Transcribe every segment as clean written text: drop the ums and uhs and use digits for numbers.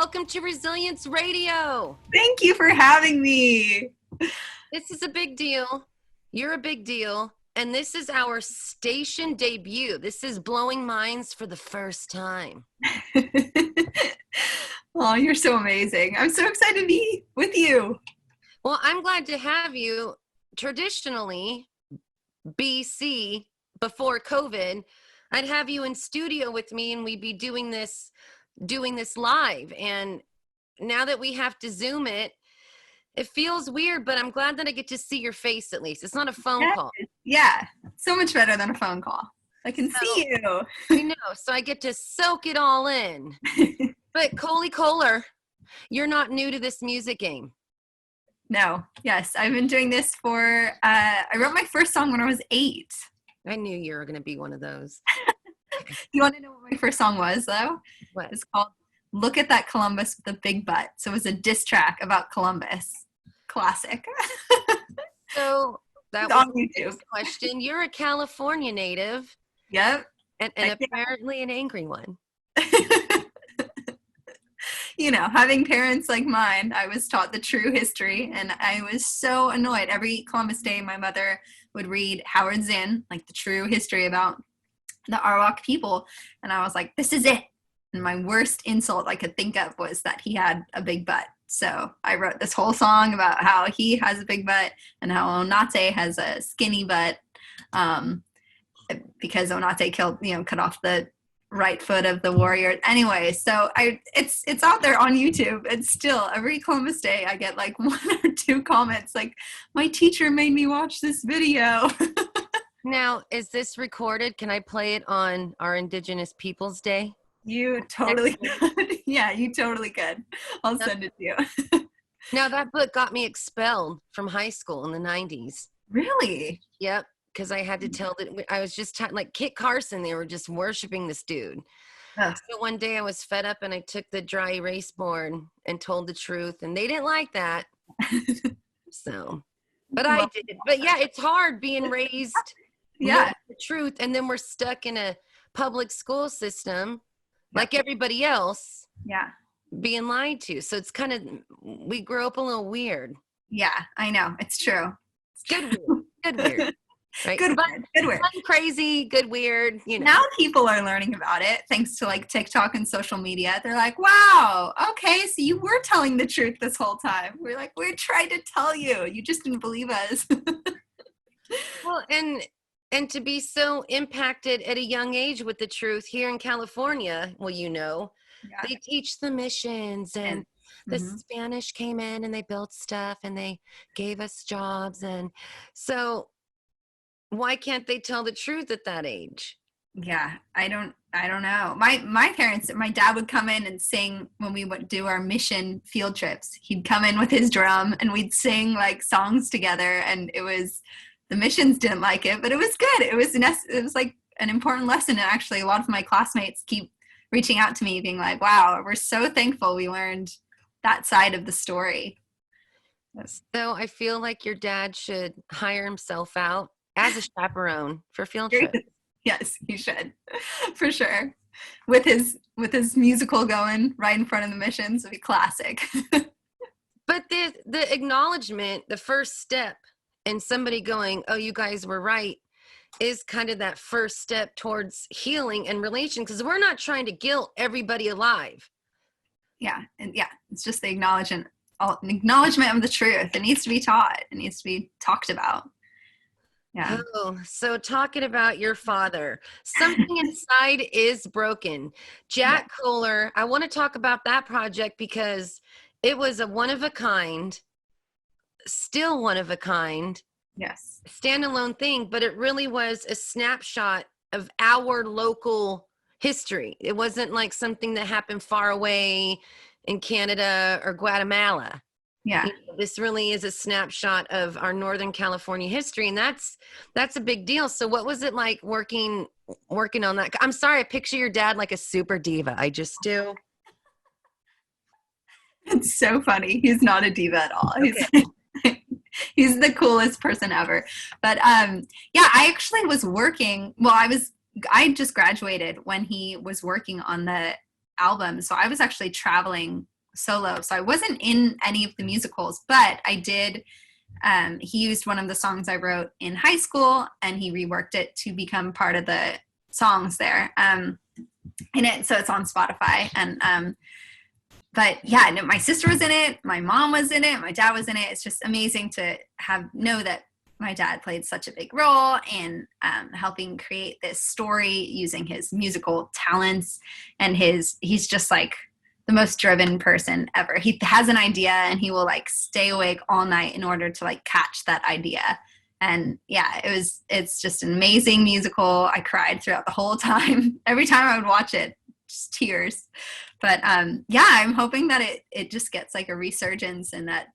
welcome to Resilience Radio. Thank you for having me. This is a big deal. You're a big deal. And this is our station debut. This is blowing minds for the first time. Oh, you're so amazing. I'm so excited to be with you. Well, I'm glad to have you. Traditionally, BC, before COVID, I'd have you in studio with me and we'd be doing this live. And now that we have to Zoom it, it feels weird, but I'm glad that I get to see your face at least. It's not a phone call. Yeah, so much better than a phone call. I can see you. I know, so I get to soak it all in. But Koli Kohler, you're not new to this music game. No, yes, I've been doing this for, I wrote my first song when I was 8. I knew you were going to be one of those. You want to know what my first song was, though? What? It's called Look at That Columbus with a Big Butt. So it was a diss track about Columbus. Classic. So that was the next question. You're a California native. Yep. And apparently an angry one. You know, having parents like mine, I was taught the true history, and I was so annoyed. Every Columbus Day, my mother would read Howard Zinn, like the true history about the Arawak people, and I was like, this is it. And my worst insult I could think of was that he had a big butt. So I wrote this whole song about how he has a big butt and how Onate has a skinny butt, because Onate cut off the right foot of the warrior. Anyway, so it's out there on YouTube. And still, every Columbus Day, I get like 1 or 2 comments like, my teacher made me watch this video. Now, is this recorded? Can I play it on our Indigenous Peoples Day? You totally could. Yeah, you totally could. I'll send it to you. Now, that book got me expelled from high school in the 90s. Really? Yep, because I had to tell that I was just like Kit Carson. They were just worshiping this dude. Ugh. So one day I was fed up and I took the dry erase board and told the truth, and they didn't like that. So, but I did. But yeah, it's hard being raised with the truth, and then we're stuck in a public school system like everybody else, being lied to. So it's kind of, we grow up a little weird. Yeah, I know. It's true. Good weird. Right? Good weird. Fun, crazy, good weird. You know. Now people are learning about it thanks to like TikTok and social media. They're like, wow, okay, so you were telling the truth this whole time. We're like, we tried to tell you. You just didn't believe us. Well, and to be so impacted at a young age with the truth here in California, well, they teach the missions, and the Spanish came in and they built stuff and they gave us jobs. And so why can't they tell the truth at that age? Yeah, I don't know. My parents, my dad would come in and sing when we would do our mission field trips. He'd come in with his drum and we'd sing like songs together, and the missions didn't like it, but it was good. It was like an important lesson. And actually a lot of my classmates keep reaching out to me being like, wow, we're so thankful we learned that side of the story. So I feel like your dad should hire himself out as a chaperone for field trips. Yes, he should, for sure. With his musical going right in front of the missions would be classic. But the acknowledgement, the first step, and somebody going, oh, you guys were right, is kind of that first step towards healing and relation, because we're not trying to guilt everybody alive. Yeah, and it's just the acknowledgement of the truth. It needs to be taught. It needs to be talked about. Yeah. Oh, so talking about your father, something inside is broken. Jack Kohler, I want to talk about that project because it was a one-of-a-kind, still one-of-a-kind, standalone thing, but it really was a snapshot of our local history. It wasn't like something that happened far away in Canada or Guatemala. Yeah, this really is a snapshot of our Northern California history, and that's a big deal. So what was it like working on that? I'm sorry, I picture your dad like a super diva. I just do. It's so funny. He's not a diva at all. Okay. He's the coolest person ever. But I actually was working. Well, I just graduated when he was working on the album, so I was actually traveling solo. So I wasn't in any of the musicals, but I did. He used one of the songs I wrote in high school, and he reworked it to become part of the songs there. So it's on Spotify. And but yeah, no, my sister was in it, my mom was in it, my dad was in it. It's just amazing to know that my dad played such a big role in helping create this story using his musical talents, and he's just like the most driven person ever. He has an idea and he will like stay awake all night in order to like catch that idea. And yeah, it's just an amazing musical. I cried throughout the whole time. Every time I would watch it, just tears. But yeah, I'm hoping that it just gets like a resurgence, and that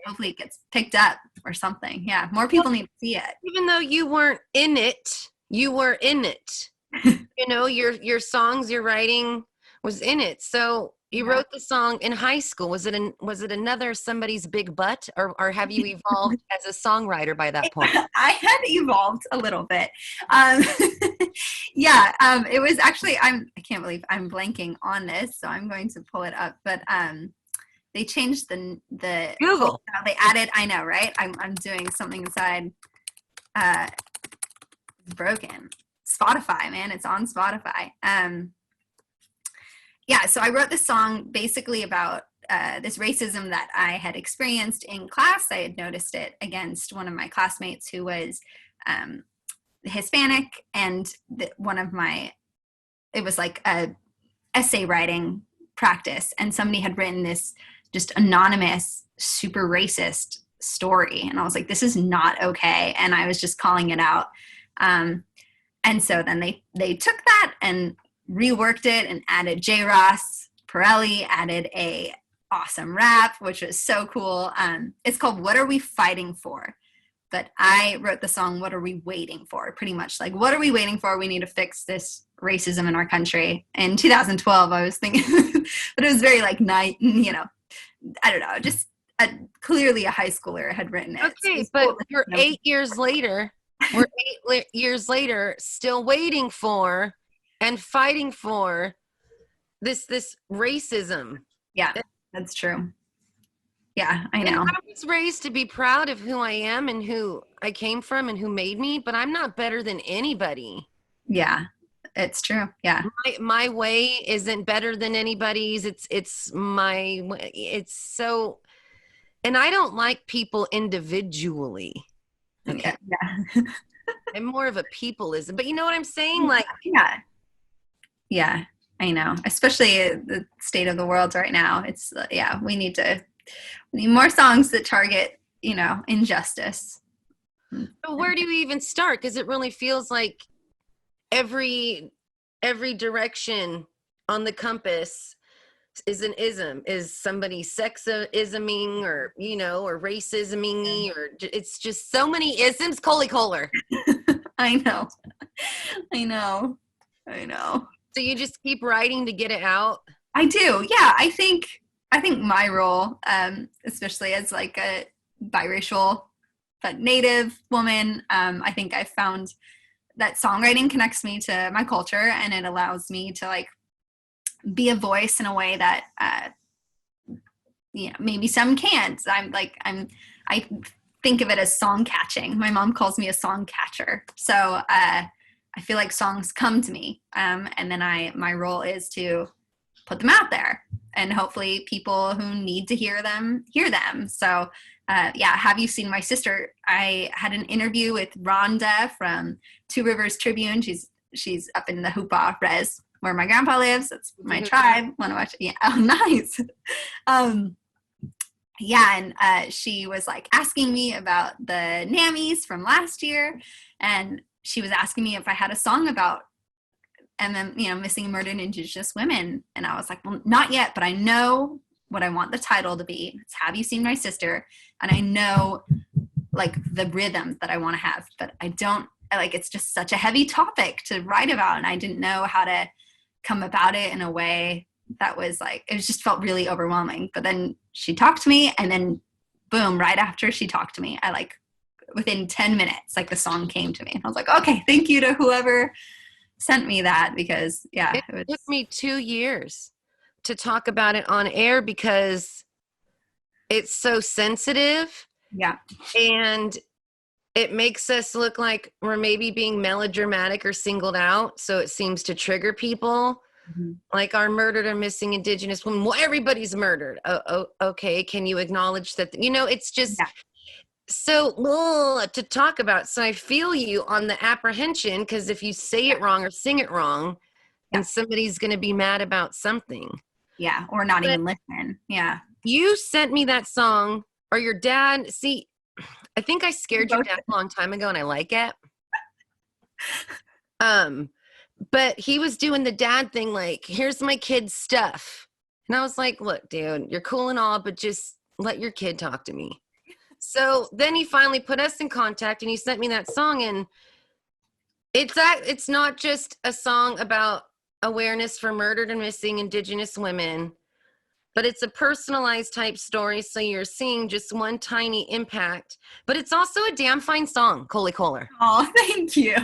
hopefully it gets picked up or something. Yeah, more people need to see it. Even though you weren't in it, you were in it. You know, your songs, your writing was in it. So you wrote the song in high school. Was it another somebody's big butt, or have you evolved as a songwriter by that point? I had evolved a little bit. It was actually, I can't believe I'm blanking on this, so I'm going to pull it up. But they changed the Google. They added, I know, right? I'm doing something inside. Broken. Spotify, man, it's on Spotify. So I wrote this song basically about this racism that I had experienced in class. I had noticed it against one of my classmates who was Hispanic, and it was like a essay writing practice, and somebody had written this just anonymous, super racist story, and I was like, this is not okay, and I was just calling it out. And so then they took that and reworked it and added J. Ross Pirelli, added a awesome rap, which was so cool. It's called What Are We Fighting For? But I wrote the song What Are We Waiting For? Pretty much like, what are we waiting for? We need to fix this racism in our country. In 2012, I was thinking, but it was very like night, you know, I don't know, just clearly a high schooler had written it. Okay, so but cool. you're 8 years later. We're 8 years later, still waiting for and fighting for this racism. Yeah, that's true. Yeah, I know. And I was raised to be proud of who I am and who I came from and who made me, but I'm not better than anybody. Yeah, it's true. Yeah. My way isn't better than anybody's. It's my way. It's so, and I don't like people individually. Okay. Yeah. I'm more of a peopleism, but you know what I'm saying? Like, yeah, I know. Especially the state of the world right now. It's we need more songs that target, you know, injustice. but where do you even start? Because it really feels like every direction on the compass is an ism. Is somebody sexisming, or you know, or racisming, or it's just so many isms. Koli Kohler. I know. So you just keep writing to get it out. I do. Yeah, I think my role, especially as like a biracial but Native woman, I think I found that songwriting connects me to my culture, and it allows me to like be a voice in a way that maybe some can't. I think of it as song catching. My mom calls me a song catcher. So I feel like songs come to me, and then my role is to put them out there, and hopefully people who need to hear them hear them. So Have You Seen My Sister? I had an interview with Rhonda from Two Rivers Tribune. She's up in the Hoopa Res, where my grandpa lives. That's my tribe. Want to watch it? Yeah. Oh, nice. And she was like asking me about the NAMIs from last year, and she was asking me if I had a song about missing and murdered Indigenous women. And I was like, well, not yet, but I know what I want the title to be. It's Have You Seen My Sister? And I know like the rhythm that I want to have, but I don't it's just such a heavy topic to write about, and I didn't know how to come about it in a way that was like, it just felt really overwhelming. But then she talked to me, and then boom, right after she talked to me, I within 10 minutes, like the song came to me, and I was like, okay, thank you to whoever sent me that, because it took me 2 years to talk about it on air because it's so sensitive. Yeah. And it makes us look like we're maybe being melodramatic or singled out. So it seems to trigger people. Mm-hmm. Like our murdered or missing Indigenous women. Well, everybody's murdered. Okay. Can you acknowledge that? It's just so to talk about. So I feel you on the apprehension, because if you say it wrong or sing it wrong, and somebody's going to be mad about something. Yeah. Or not even listen. Yeah. You sent me that song, or your dad. See, I think I scared your dad a long time ago, and I like it. But he was doing the dad thing, like, here's my kid's stuff. And I was like, look, dude, you're cool and all, but just let your kid talk to me. So then he finally put us in contact, and he sent me that song. And it's not just a song about awareness for murdered and missing Indigenous women, but it's a personalized type story. So you're seeing just one tiny impact, but it's also a damn fine song, Koli Kohler. Oh, thank you.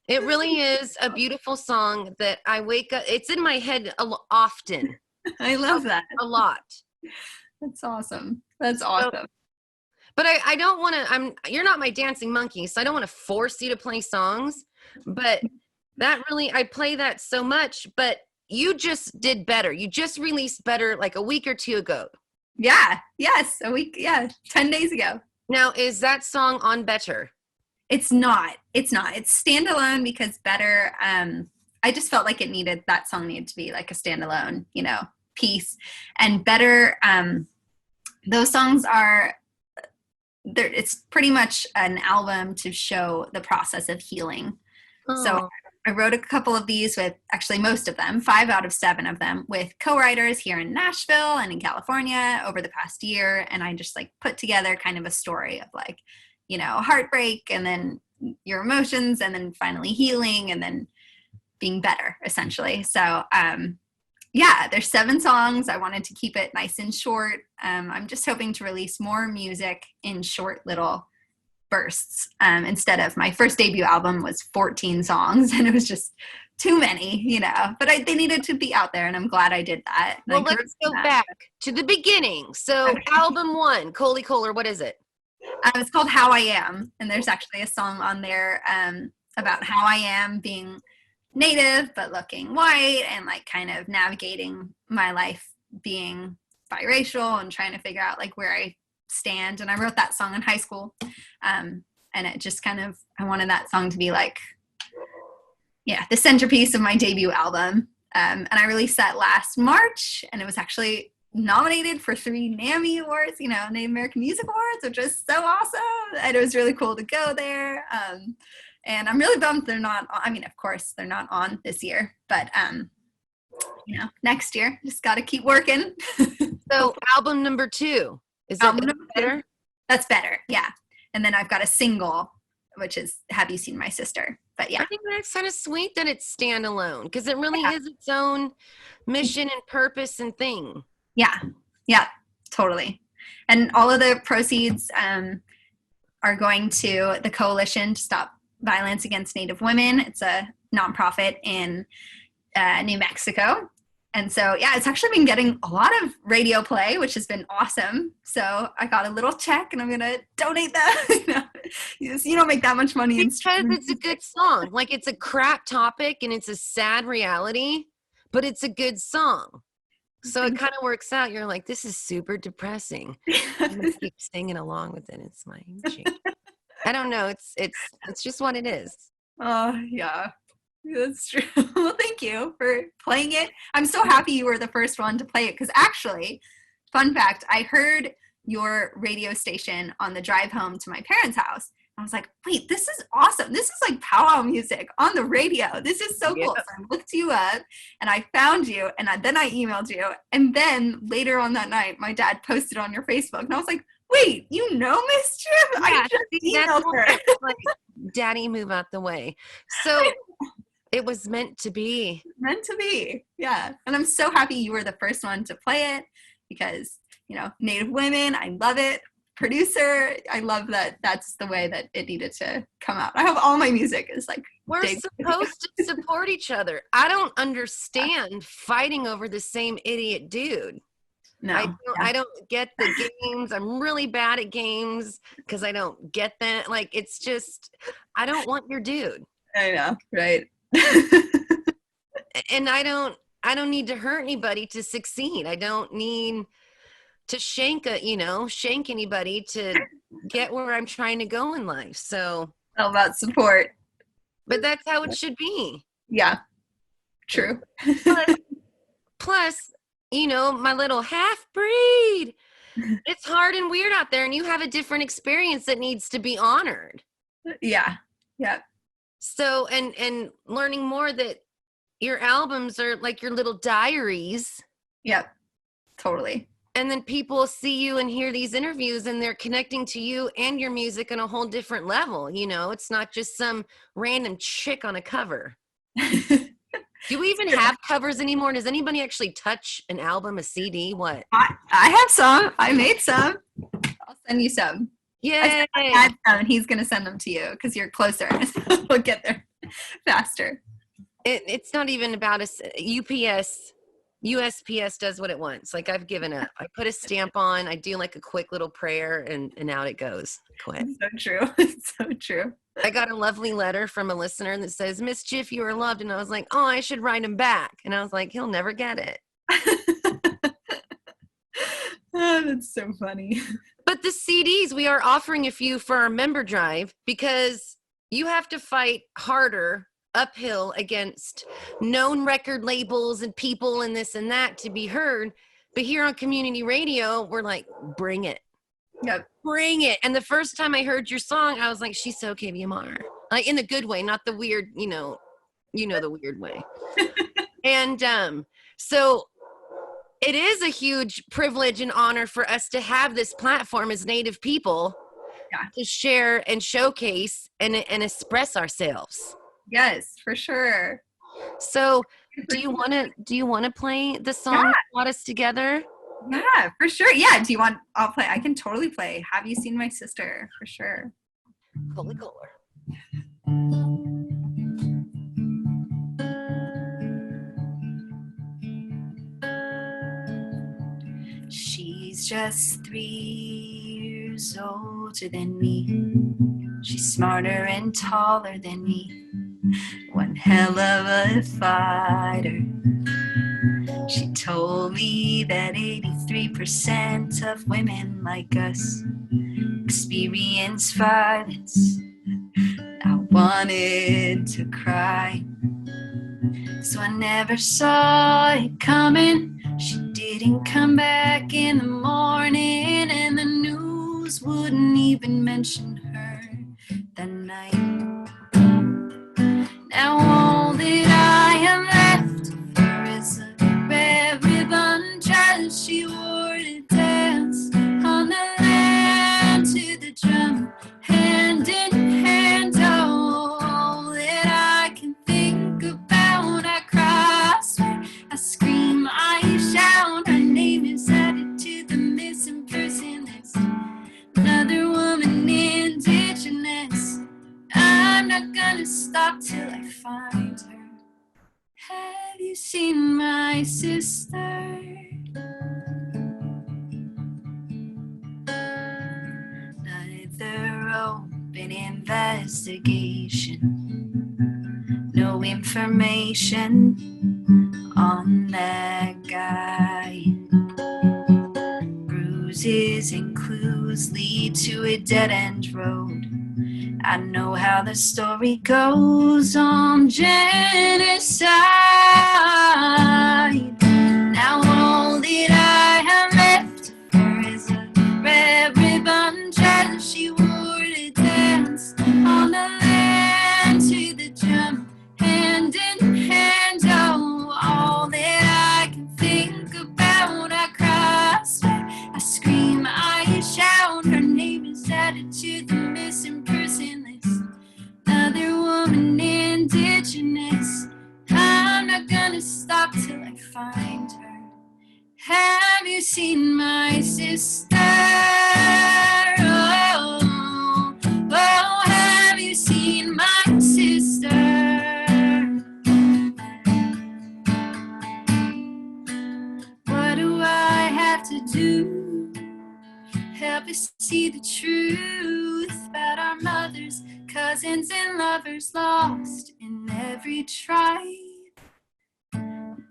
It really is a beautiful song that I wake up, it's in my head often. I love that. A lot. That's awesome. That's awesome. But I don't want to, you're not my dancing monkey, so I don't want to force you to play songs, but that really, I play that so much, but you just did better. You just released Better like a week or two ago. Yeah. Yes. A week. Yeah. 10 days ago. Now, is that song on Better? It's not. It's standalone because Better, I just felt like that song needed to be like a standalone, piece. And Better, those songs it's pretty much an album to show the process of healing. Oh. So I wrote a couple of these with, actually most of them, 5 out of 7 of them, with co-writers here in Nashville and in California over the past year. And I just like put together kind of a story of like, heartbreak, and then your emotions, and then finally healing, and then being better, essentially. So, there's 7 songs. I wanted to keep it nice and short. I'm just hoping to release more music in short little bursts. Instead of, my first debut album was 14 songs, and it was just too many, but they needed to be out there, and I'm glad I did that. Well, let's go back to the beginning. So okay. Album 1, Koli Kohler, what is it? It's called How I Am, and there's actually a song on there about how I am being Native but looking white, and like kind of navigating my life being biracial and trying to figure out like where I stand. And I wrote that song in high school, and it just kind of, I wanted that song to be like, the centerpiece of my debut album. And I released that last March, and it was actually nominated for 3 NAMI awards, Native American Music Awards, which was so awesome. And it was really cool to go there. And I'm really bummed they're not, of course they're not on this year, but, next year, just got to keep working. So album number 2, is that Better? That's Better. Yeah. And then I've got a single, which is Have You Seen My Sister? But yeah. I think that's kind of sweet that it's standalone, because it really is its own mission and purpose and thing. Yeah. Yeah, totally. And all of the proceeds are going to the Coalition to Stop Violence Against Native Women. It's a nonprofit in New Mexico. And so, it's actually been getting a lot of radio play, which has been awesome. So I got a little check, and I'm going to donate that. You don't make that much money. Because it's a good song. Like, it's a crap topic, and it's a sad reality, but it's a good song. So it kind of works out. You're like, this is super depressing. I'm going to keep singing along with it. It's my I don't know. It's just what it is. Oh, yeah. That's true. Well, thank you for playing it. I'm so happy you were the first one to play it, because actually, fun fact, I heard your radio station on the drive home to my parents' house. I was like, wait, this is awesome. This is like powwow music on the radio. This is so cool. So I looked you up, and I found you, and then I emailed you. And then later on that night, my dad posted on your Facebook, and I was like, wait, Mischief? Yeah, I just emailed her. Like, Daddy, move out the way. So it was meant to be. Meant to be. Yeah. And I'm so happy you were the first one to play it, because, Native women, I love it. producer. I love that that's the way that it needed to come out. I hope all my music is like, we're supposed to support each other. I don't understand fighting over the same idiot dude. No. I don't get the games. I'm really bad at games because I don't get that. Like, it's just, I don't want your dude. I know, right? And I don't need to hurt anybody to succeed. I don't need to shank anybody to get where I'm trying to go in life. So all about support. But that's how it should be. Yeah, true. Plus, my little half breed, it's hard and weird out there, and you have a different experience that needs to be honored. Yeah. So, and learning more that your albums are like your little diaries. Yep, totally. And then people see you and hear these interviews, and they're connecting to you and your music on a whole different level. It's not just some random chick on a cover. Do we even have covers anymore? Does anybody actually touch an album, a CD? What? I have some. I made some. I'll send you some. Yeah. I had some, and he's going to send them to you because you're closer. We'll get there faster. It's not even about USPS does what it wants. Like, I've given up. I put a stamp on, I do like a quick little prayer, and out it goes. Quit. So true. It's so true. I got a lovely letter from a listener that says, "Miss Jiff, you are loved." And I was like, oh, I should write him back. And I was like, he'll never get it. Oh, that's so funny. But the CDs, we are offering a few for our member drive because you have to fight harder uphill against known record labels and people and this and that to be heard. But here on community radio, we're like, bring it. Yep. Bring it. And the first time I heard your song, I was like, she's so KVMR. Like, in the good way, not the weird, the weird way. And so it is a huge privilege and honor for us to have this platform as Native people to share and showcase and express ourselves. Yes, for sure. So do you want to play the song that brought us together? Yeah, for sure. Yeah. I'll play. I can totally play. Have You Seen My Sister? For sure. Koli Kohler. She's just 3 years older than me. She's smarter and taller than me. One hell of a fighter. She told me that 83% of women like us experience violence. I wanted to cry, so I never saw it coming. She didn't come back in the morning, and the news wouldn't even mention her that night. Now all that I am left of her is a red ribbon dress she wore to dance on the land to the drum, hand in hand. Oh, all that I can think about, I cry, I swear, I scream, I shout. Her name is added to the missing person list. Another woman, indigenous. I'm not gonna stop till I find her. Have you seen my sister? Neither open investigation, no information on that guy. Bruises and clues lead to a dead-end road. I know how the story goes on genocide. Now all that I have left of her is a red ribbon dress she wore to dance on the land to the drum, hand in hand. Oh, all that I can think about, I cry, I swear, I scream, I shout. Her name is added to the missing person list. Another woman, indigenous. I'm not gonna stop till I find her. Have you seen my sister? see the truth about our mothers, cousins, and lovers lost in every tribe.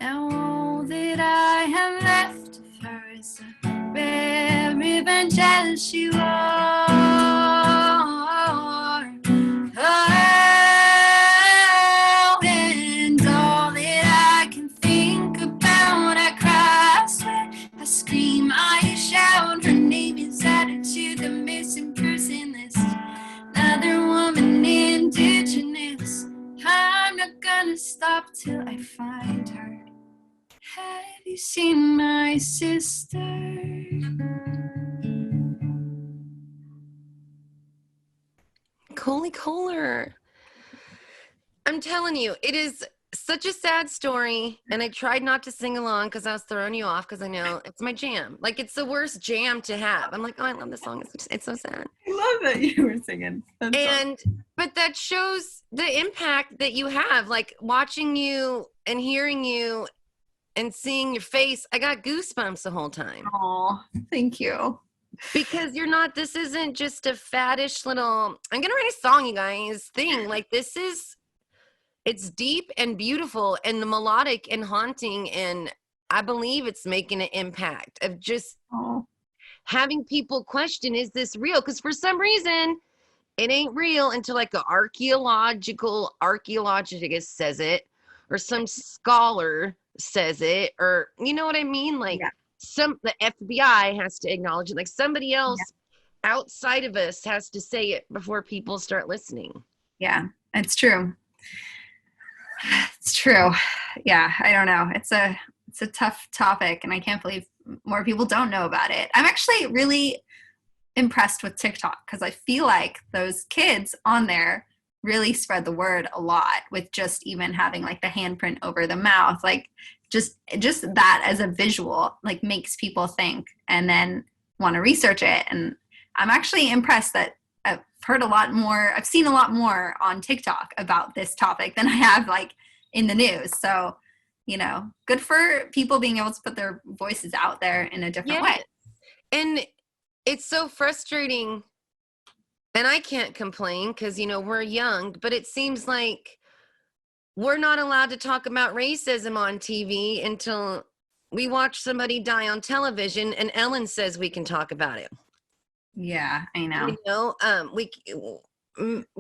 Now all that I have left of her is a red ribbon dress she wore. Oh, and all that I can think about, I cry, I swear, I scream, I shout. Her name is added to the missing person list. Another woman, indigenous. I'm not gonna stop till I find her. Have you seen my sister? Koli Kohler. I'm telling you, it is such a sad story. And I tried not to sing along because I was throwing you off because I know it's my jam. Like, it's the worst jam to have. I'm like, oh, I love this song. It's so sad. I love that you were singing. But that shows the impact that you have. Like, watching you and hearing you and seeing your face, I got goosebumps the whole time. Oh, thank you. Because this isn't just a faddish little, I'm going to write a song, you guys, thing. Like, it's deep and beautiful and the melodic and haunting. And I believe it's making an impact of just having people question, is this real? Because for some reason, it ain't real until like an archaeologist says it, or some scholar says it, or you know what I mean? Like the FBI has to acknowledge it. Like somebody else outside of us has to say it before people start listening. Yeah, it's true. It's true. Yeah, I don't know. It's a tough topic, and I can't believe more people don't know about it. I'm actually really impressed with TikTok because I feel like those kids on there really spread the word a lot with just even having like the handprint over the mouth. Like just that as a visual like makes people think and then want to research it. And I'm actually impressed that I've seen a lot more on TikTok about this topic than I have like in the news. So, you know, good for people being able to put their voices out there in a different way. And it's so frustrating, and I can't complain because, you know, we're young, but it seems like we're not allowed to talk about racism on TV until we watch somebody die on television and Ellen says we can talk about it. Yeah, I know. You know, we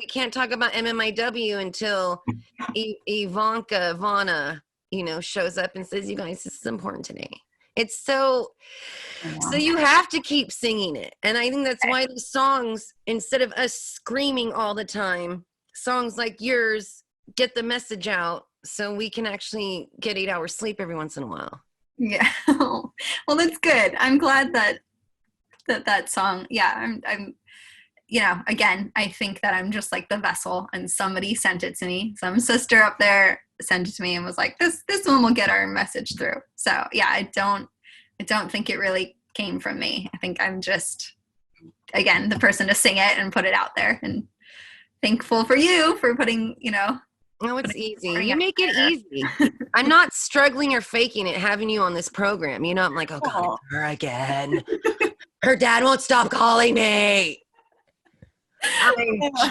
can't talk about MMIW until Ivana, you know, shows up and says, you guys, this is important today. It's so you have to keep singing it. And I think that's why these songs, instead of us screaming all the time, songs like yours get the message out so we can actually get 8 hours sleep every once in a while. Yeah. Well, that's good. I'm glad that song. Yeah. I'm, you know, again, I think that I'm just like the vessel and somebody sent it to me. Some sister up there sent it to me and was like, this one will get our message through. So yeah, I don't think it really came from me. I think I'm just, again, the person to sing it and put it out there, and thankful for you for putting, you know. No, it's easy. You make it easy. I'm not struggling or faking it having you on this program. You know, I'm like, oh God, it's her again. Her dad won't stop calling me. I'm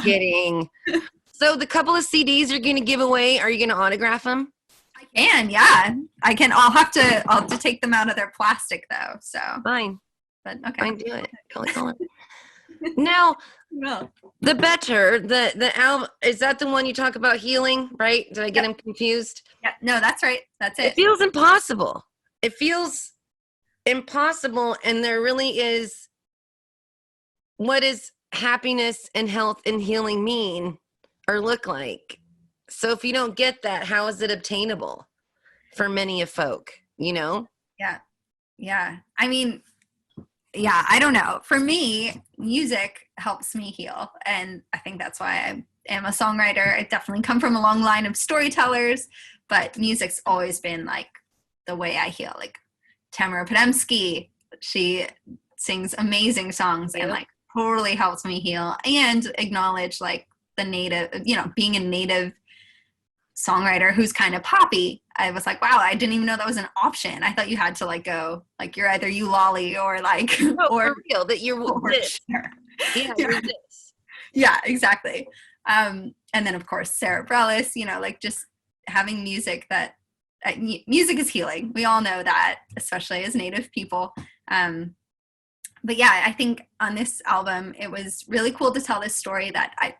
kidding. So the couple of CDs you're going to give away, are you going to autograph them? I can, yeah. I can. I'll have to take them out of their plastic though. So fine. But okay. Fine, do it. Call it. Now, the better, the album, is that the one you talk about healing, right? Did I get them confused? Yeah, no, that's right. That's it. It feels impossible. It feels impossible, and there really is, what does happiness and health and healing mean or look like? So if you don't get that, how is it obtainable for many of folk, you know? Yeah. I mean, yeah, I don't know. For me, music helps me heal. And I think that's why I am a songwriter. I definitely come from a long line of storytellers, but music's always been like the way I heal. Like Tamara Podemski, she sings amazing songs and like totally helps me heal and acknowledge like the native, you know, being a native songwriter who's kind of poppy, I was like, wow, I didn't even know that was an option. I thought you had to like go like you're either Eulalie or like No, or for real, that you're this. Sure. Yeah, Yeah. you're this. Yeah, exactly. And then of course Sarah Bareilles, you know, like just having music that music is healing. We all know that, especially as Native people. But yeah, I think on this album, it was really cool to tell this story that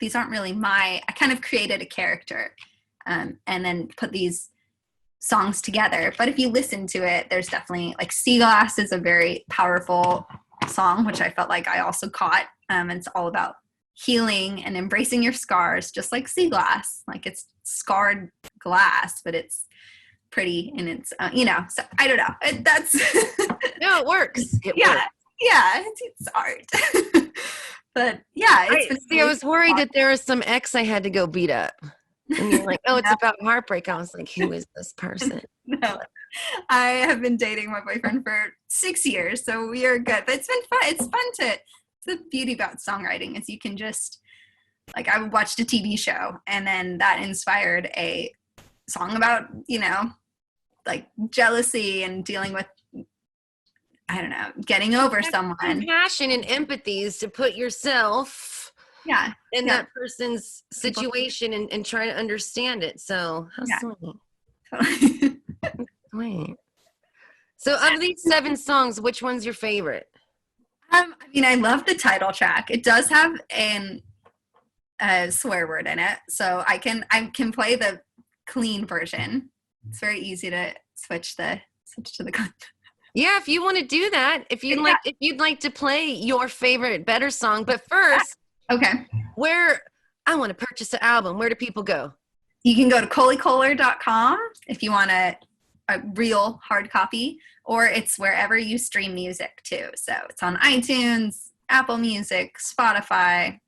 these aren't really I kind of created a character and then put these songs together. But if you listen to it, there's definitely like Sea Glass is a very powerful song, which I felt like I also caught. It's all about healing and embracing your scars, just like Sea Glass. Like it's scarred glass, but it's pretty and it's so I don't know, that's No, it works. Works. Yeah, it's art. But yeah, I was worried that there was some ex I had to go beat up, and you're like, oh, it's about heartbreak. I was like, who is this person? No, I have been dating my boyfriend for 6 years, so we are good. But it's been fun. It's fun the beauty about songwriting is you can just like, I watched a TV show and then that inspired a song about like jealousy and dealing with, I don't know, getting over someone. Compassion and empathy is to put yourself in that person's situation and try to understand it. So how sweet. Sweet. So of these 7 songs, which one's your favorite? I mean, I love the title track. It does have a swear word in it, so I can play the clean version. It's very easy to switch to the content. Yeah, if you want to do that, if you'd like to play your favorite Better song, but first, okay, I want to purchase the album. Where do people go? You can go to kolikohler.com if you want a real hard copy, or it's wherever you stream music too. So it's on iTunes, Apple Music, Spotify.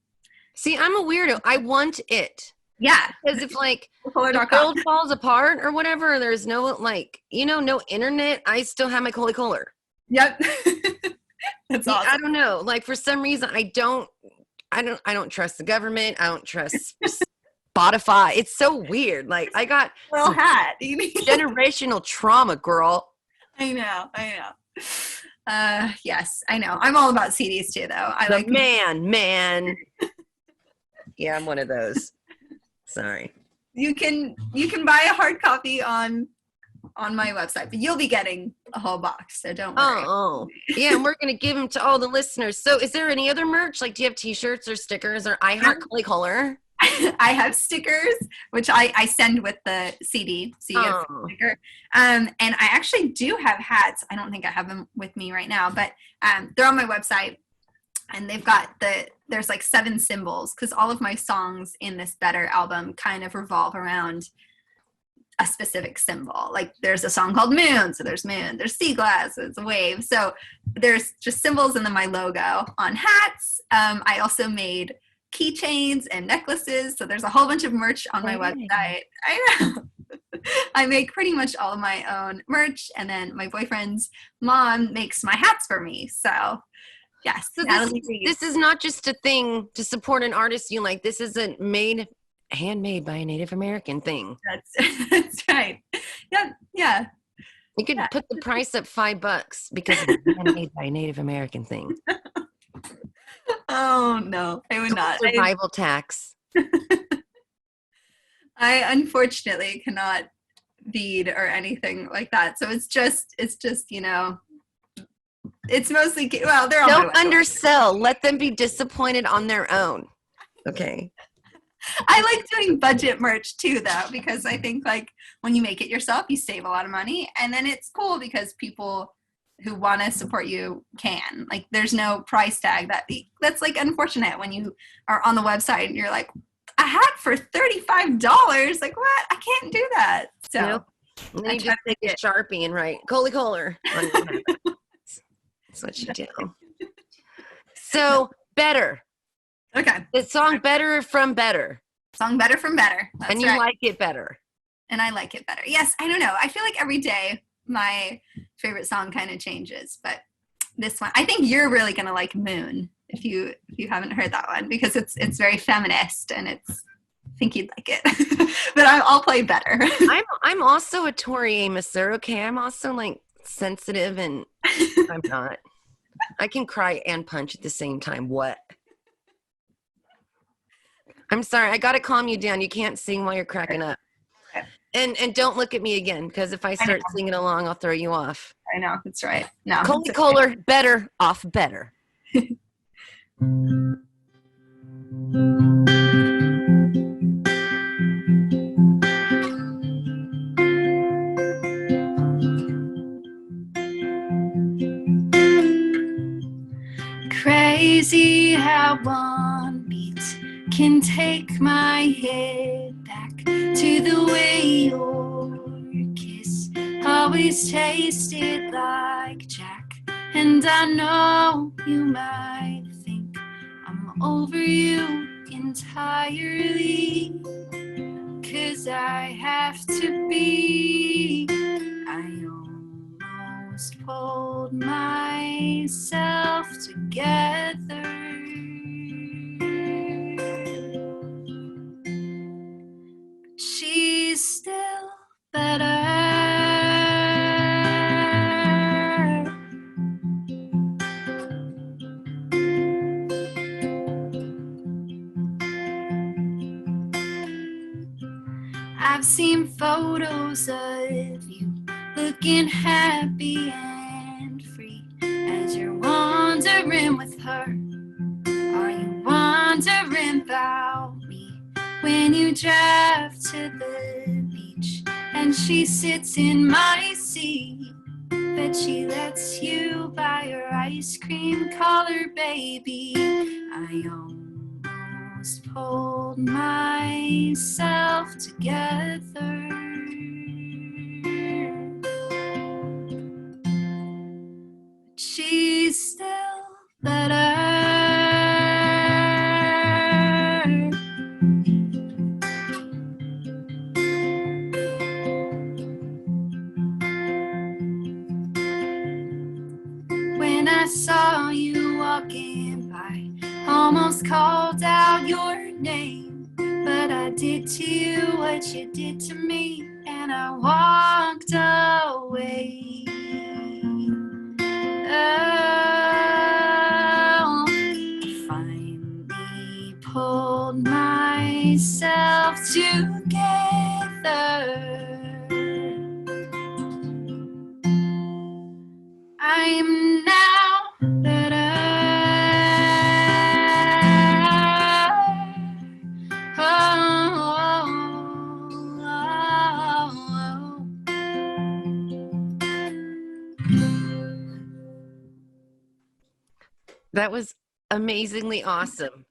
See, I'm a weirdo. I want it. Yeah. Because if like the world falls apart or whatever, there's no no internet, I still have my Koli Kohler. Yep. That's awesome. I don't know. Like for some reason I don't trust the government. I don't trust Spotify. It's so weird. Like I got generational trauma, girl. I know. Yes, I know. I'm all about CDs too, though. Man. Yeah, I'm one of those. Sorry. You can buy a hard copy on my website, but you'll be getting a whole box, so don't worry. Oh. Yeah, and we're going to give them to all the listeners. So is there any other merch? Like, do you have t-shirts or stickers or I Heart Koli Kohler? I have stickers, which I send with the CD. So you get a sticker. And I actually do have hats. I don't think I have them with me right now, but they're on my website. And they've got there's like 7 symbols because all of my songs in this Better album kind of revolve around a specific symbol. Like there's a song called Moon, so there's moon. There's sea glass, so it's a wave. So there's just symbols and then my logo on hats. I also made keychains and necklaces, so there's a whole bunch of merch on my website. I know. I make pretty much all of my own merch, and then my boyfriend's mom makes my hats for me. So yes, so this is not just a thing to support an artist you like. This is a handmade by a Native American thing. That's right. Yeah. You could put the price up $5 because it's handmade by a Native American thing. Oh no, I would not. Survival tax. I unfortunately cannot bead or anything like that. So it's just it's mostly they're all don't undersell. Let them be disappointed on their own. Okay. I like doing budget merch too, though, because I think like when you make it yourself, you save a lot of money, and then it's cool because people who want to support you can. Like there's no price tag that's like unfortunate when you are on the website and you're like, a hat for $35. Like what? I can't do that. So nope. And then you just take a Sharpie and write Koli Kohler on your hat. That's what you do. So Better. Okay. The song Better from Better. Song Better from Better. That's and you right. like it better. And I like it better. Yes, I don't know. I feel like every day my favorite song kind of changes, but this one, I think you're really gonna like Moon if you haven't heard that one because it's very feminist and think you'd like it. But I'll play better. I'm also a Tori Amos-er, okay? I'm also like sensitive, and I'm not. I can cry and punch at the same time. What? I'm sorry. I got to calm you down. You can't sing while you're cracking up. And don't look at me again, because if I start singing along, I'll throw you off. I know. That's right. No. Koli Kohler, better off better. Crazy how one beat can take my head back to the way your kiss always tasted like Jack. And I know you might think I'm over you entirely, 'cause I have to be. I almost pulled myself together. But she's still better. I've seen photos of you looking happy and free as you're wandering with her. Are you wondering about me when you drive to the beach and she sits in my seat? Bet she lets you buy her ice cream color, baby. I almost pulled myself together. But she's still better. When I saw you walking by, almost called out your name, but I did to you what you did to me, and I walked away. Oh, I finally pulled myself together. I'm now better. That was amazingly awesome.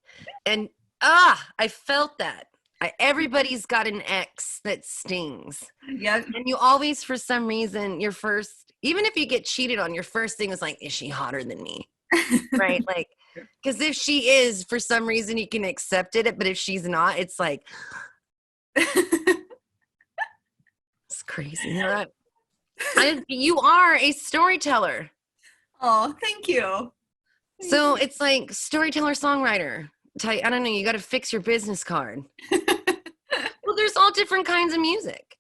And I felt that. Everybody's got an ex that stings. Yep. And you always, for some reason, your first, even if you get cheated on, your first thing is like, is she hotter than me? Right? Like, because if she is, for some reason, you can accept it. But if she's not, it's like, it's crazy. Right? You are a storyteller. Oh, thank you. So it's like storyteller, songwriter. I don't know. You got to fix your business card. Well, there's all different kinds of music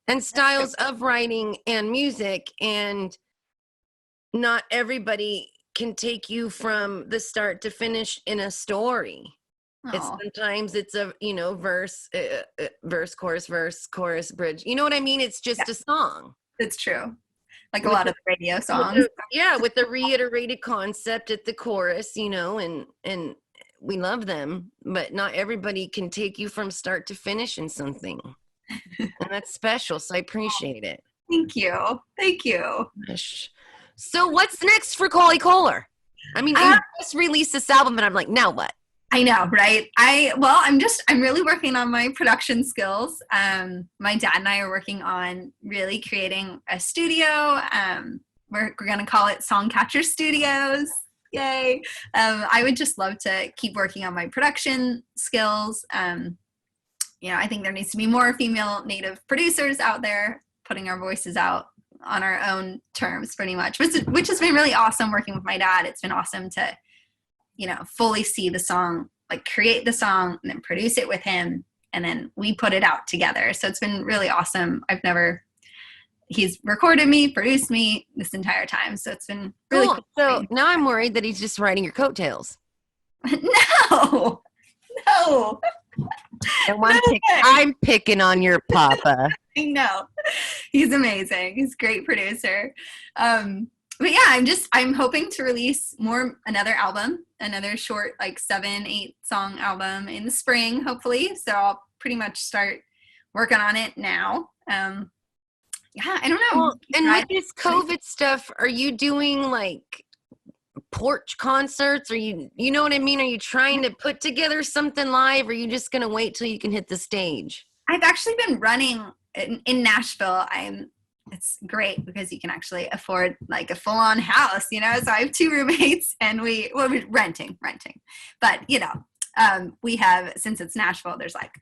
and styles of writing and music, and not everybody can take you from the start to finish in a story. Sometimes it's a verse, chorus, bridge. You know what I mean? It's just a song. It's true. Like a lot of radio songs. With the reiterated concept at the chorus, and we love them, but not everybody can take you from start to finish in something. And that's special, so I appreciate it. Thank you. So what's next for Koli Kohler? I mean, you just released this album, and I'm like, now what? I know, right? I'm really working on my production skills. My dad and I are working on really creating a studio. We're going to call it Songcatcher Studios. Yay. I would just love to keep working on my production skills. I think there needs to be more female native producers out there putting our voices out on our own terms, pretty much, which has been really awesome working with my dad. It's been awesome to fully see the song, like create the song and then produce it with him, and then we put it out together. So it's been really awesome. He's recorded me, produced me this entire time. So it's been really cool. So now I'm worried that he's just riding your coattails. No. And I'm picking on your papa. I know. He's amazing. He's a great producer. But yeah, I'm hoping to release another album, another short, like 7-8 song album in the spring, hopefully. So I'll pretty much start working on it now. Yeah, I don't know. Well, and with this COVID stuff, are you doing like porch concerts? Or you know what I mean? Are you trying to put together something live? Or are you just going to wait till you can hit the stage? I've actually been running in Nashville. It's great because you can actually afford like a full-on house, you know? So I have 2 roommates and we're renting. But, you know, we have, since it's Nashville, there's like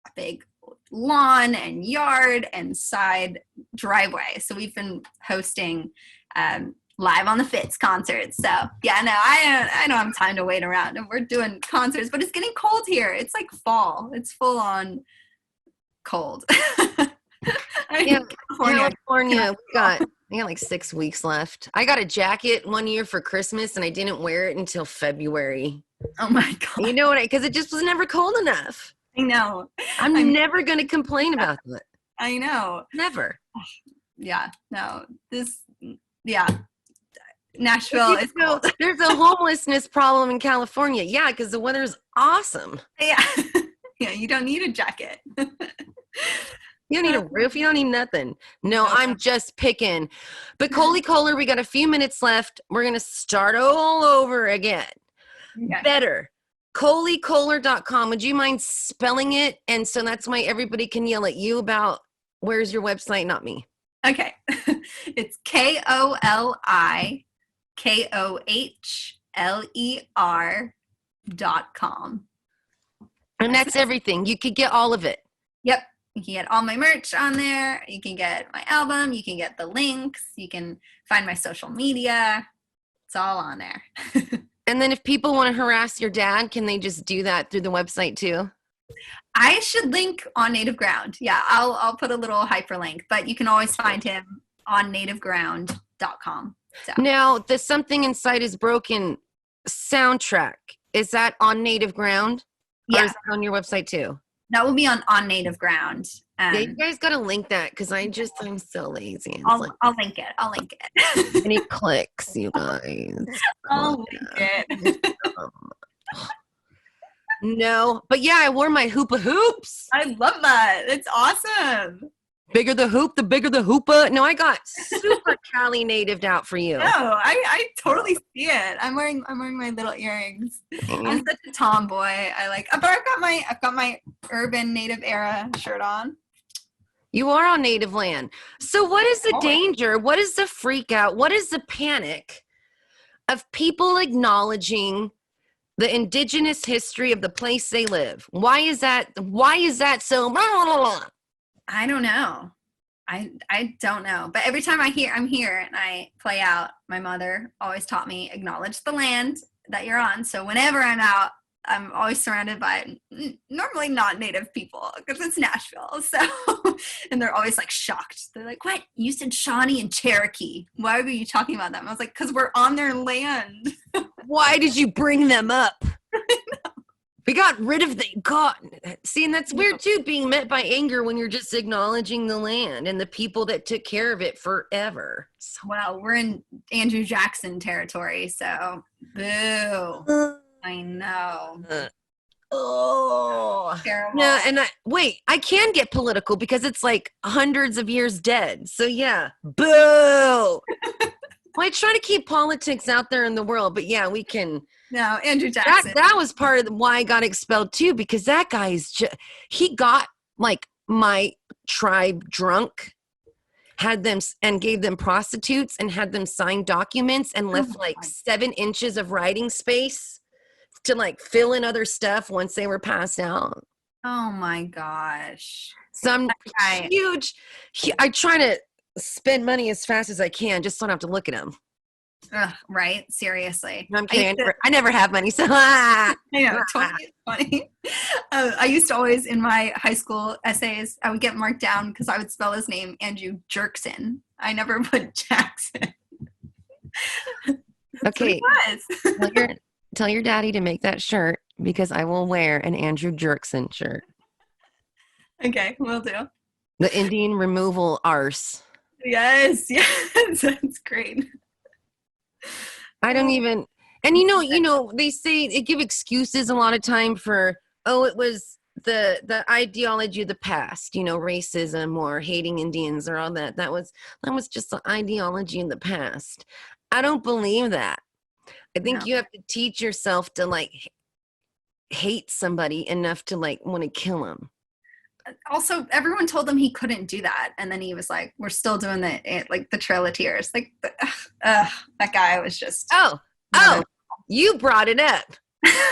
a big lawn and yard and side driveway. So we've been hosting live on the Fitz concerts. So yeah, no, I don't have time to wait around, and we're doing concerts, but it's getting cold here. It's like fall. It's full on cold. Yeah, California, we got like 6 weeks left. I got a jacket one year for Christmas and I didn't wear it until February. Oh my God. You know what? Because it just was never cold enough. I know. I'm never going to complain about that. I know. Never. Yeah. No. Nashville is cold. There's a homelessness problem in California. Yeah, because the weather's awesome. Yeah. Yeah, you don't need a jacket. You don't need a roof. You don't need nothing. No, I'm just picking. But Koli Kohler, we got a few minutes left. We're going to start all over again. Okay. Better. KoliKohler.com. Would you mind spelling it? And so that's why everybody can yell at you about where's your website, not me. Okay. It's KoliKohler.com. And that's everything. You could get all of it. Yep. You can get all my merch on there. You can get my album. You can get the links. You can find my social media. It's all on there. And then if people want to harass your dad, can they just do that through the website too? I should link on Native Ground. Yeah, I'll put a little hyperlink, but you can always find him on nativeground.com. So. Now, the Something Inside Is Broken soundtrack, is that on Native Ground? Yeah. Or is that on your website too? That will be on Native Ground. Yeah, you guys got to link that because I'm so lazy. I'll link it. I'll link it. Any clicks, you guys? I'll link it. No, but yeah, I wore my hoopa hoops. I love that. It's awesome. Bigger the hoop, the bigger the hoopa. No, I got super Cali natived out for you. No, I totally see it. I'm wearing my little earrings. I'm such a tomboy. But I've got my urban native era shirt on. You are on native land. So what is the danger? What is the freak out? What is the panic of people acknowledging the indigenous history of the place they live? Why is that so? I don't know. I don't know. But every time I'm here and I play out, my mother always taught me, acknowledge the land that you're on. So whenever I'm out, I'm always surrounded by normally not native people because it's Nashville. So, and they're always like shocked. They're like, what? You said Shawnee and Cherokee. Why were you talking about them? I was like, because we're on their land. Why did you bring them up? We got rid of see, and that's weird too, being met by anger when you're just acknowledging the land and the people that took care of it forever. Well, we're in Andrew Jackson territory, so boo. I know. Oh, terrible. Yeah, and I can get political because it's like hundreds of years dead. So yeah, boo. Well, I try to keep politics out there in the world, but yeah, we can. No, Andrew Jackson. That was part of why I got expelled too, because that guy's he got like my tribe drunk, had them and gave them prostitutes and had them sign documents and left like 7 inches of writing space to like fill in other stuff once they were passed out. Oh my gosh. Some huge, I try to spend money as fast as I can, just so I don't have to look at them. Right? Seriously. No, I'm kidding. I never have money, so I know, 2020. I used to always, in my high school essays, I would get marked down because I would spell his name Andrew Jerkson. I never put Jackson. Okay. Tell your daddy to make that shirt because I will wear an Andrew Jerkson shirt. Okay, will do. The Indian removal arse. Yes, that's great. I don't even, and you know, they say they give excuses a lot of time for, oh, it was the ideology of the past, you know, racism or hating Indians or all that. That was just the ideology in the past. I don't believe that. I think you have to teach yourself to like hate somebody enough to like want to kill them. Also, everyone told him he couldn't do that, and then he was like, "We're still doing the Trail of Tears." Like, that guy was just. Oh, you brought it up.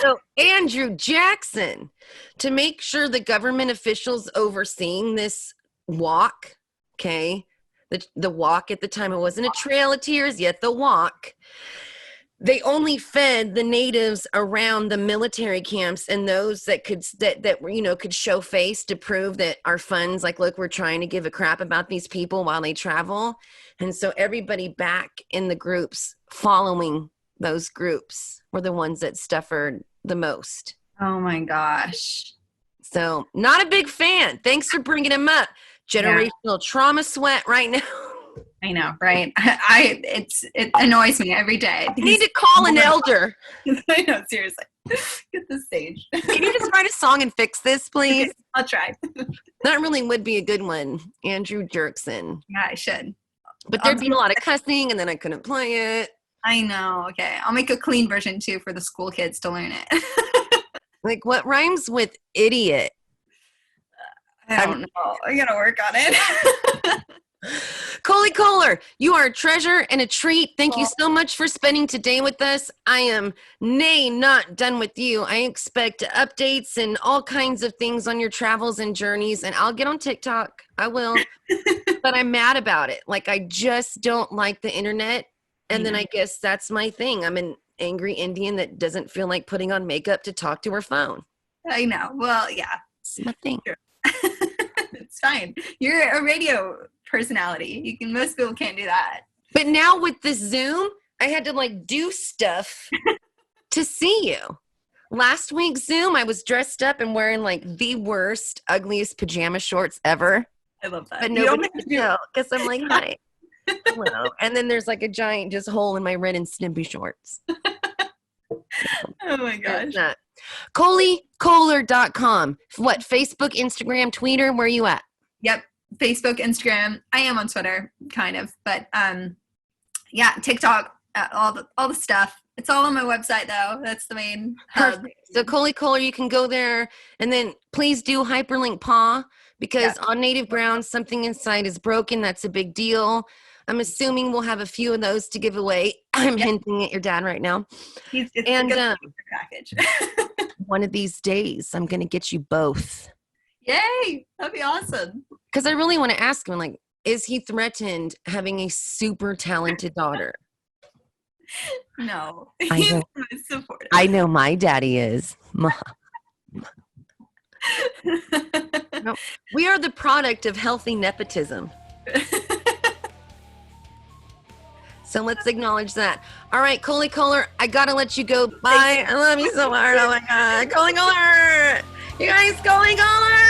So Andrew Jackson, to make sure the government officials overseeing this walk, okay, the walk at the time, it wasn't a Trail of Tears yet, the walk. They only fed the natives around the military camps and those that could could show face to prove that our funds, like, look, we're trying to give a crap about these people while they travel. And so everybody back in the groups following those groups were the ones that suffered the most. Oh my gosh. So not a big fan. Thanks for bringing him up. Generational trauma sweat right now. I know, right? It annoys me every day. You need to call an elder. I know, seriously. Get the stage. Can you just write a song and fix this, please? I'll try. That really would be a good one. Andrew Jerkson. Yeah, I should. But there'd be a lot of cussing and then I couldn't play it. I know. Okay. I'll make a clean version too for the school kids to learn it. Like, what rhymes with idiot? I don't know. I gotta work on it. Koli Kohler, you are a treasure and a treat. Thank you so much for spending today with us. I am not done with you. I expect updates and all kinds of things on your travels and journeys, and I'll get on TikTok. I will. But I'm mad about it. Like, I just don't like the internet. And then I guess that's my thing. I'm an angry Indian that doesn't feel like putting on makeup to talk to her phone. I know. Well, yeah. It's my thing. Sure. It's fine. You're a radio personality. Most people can't do that. But now with the Zoom, I had to like do stuff to see you. Last week's Zoom, I was dressed up and wearing like the worst, ugliest pajama shorts ever. I love that. But nobody could tell because I'm like, hi. Hello. And then there's like a giant just hole in my red and snippy shorts. Oh my gosh. KoliKohler.com. What, Facebook, Instagram, Twitter? Where are you at? Yep. Facebook, Instagram. I am on Twitter, kind of. But yeah, TikTok, all the stuff. It's all on my website, though. That's the main hub. So Koli Kohler, you can go there. And then please do hyperlink PAW because on native ground, something inside is broken. That's a big deal. I'm assuming we'll have a few of those to give away. I'm hinting at your dad right now. It's a good package. One of these days, I'm going to get you both. Yay! That'd be awesome. Because I really want to ask him, like, is he threatened having a super talented daughter? No. I know my daddy is. No, we are the product of healthy nepotism. So let's acknowledge that. All right, Koli Kohler, I got to let you go. Bye. I love you so hard. Oh, my God. Koli Kohler. You guys, Koli Kohler.